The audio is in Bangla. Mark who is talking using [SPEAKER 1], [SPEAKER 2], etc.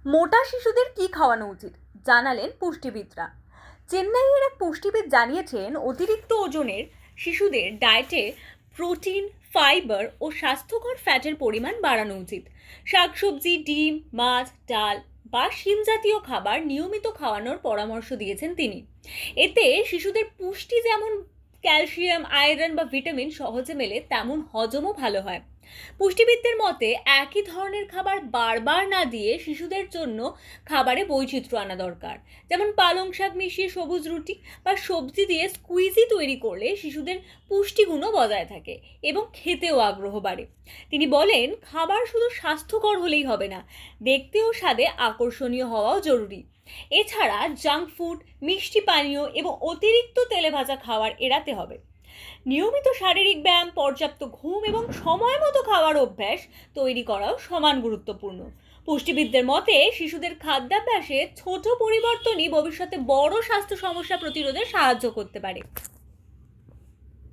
[SPEAKER 1] মোটা শিশুদের কি খাওয়ানো উচিত জানালেন পুষ্টিবিদরা। চেন্নাইয়ের এক পুষ্টিবিদ জানিয়েছেন, অতিরিক্ত ওজনের শিশুদের ডায়েটে প্রোটিন, ফাইবার ও স্বাস্থ্যকর ফ্যাটের পরিমাণ বাড়ানো উচিত। শাকসবজি, ডিম, মাছ, ডাল বা শিম জাতীয় খাবার নিয়মিত খাওয়ানোর পরামর্শ দিয়েছেন তিনি। এতে শিশুদের পুষ্টি, যেমন ক্যালসিয়াম, আয়রন বা ভিটামিন সহজে মেলে, তেমন হজমও ভালো হয়। পুষ্টিবিদদের মতে, একই ধরনের খাবার বারবার না দিয়ে শিশুদের জন্য খাবারে বৈচিত্র্য আনা দরকার। যেমন পালং শাক মিশিয়ে সবুজ রুটি বা সবজি দিয়ে স্কুইজি তৈরি করলে শিশুদের পুষ্টিগুণও বজায় থাকে এবং খেতেও আগ্রহ বাড়ে। তিনি বলেন, খাবার শুধু স্বাস্থ্যকর হলেই হবে না, দেখতে ও স্বাদে আকর্ষণীয় হওয়াও জরুরি। এছাড়া জাঙ্ক ফুড, মিষ্টি পানীয় এবং অতিরিক্ত তেলে ভাজা খাবার এড়াতে হবে। নিয়মিত শারীরিক ব্যায়াম, পর্যাপ্ত ঘুম এবং সময় মতো খাওয়ার অভ্যাস তৈরি করাও সমান গুরুত্বপূর্ণ। পুষ্টিবিদদের মতে, শিশুদের খাদ্যাভ্যাসে ছোট পরিবর্তনই ভবিষ্যতে বড় স্বাস্থ্য সমস্যা প্রতিরোধে সাহায্য করতে পারে।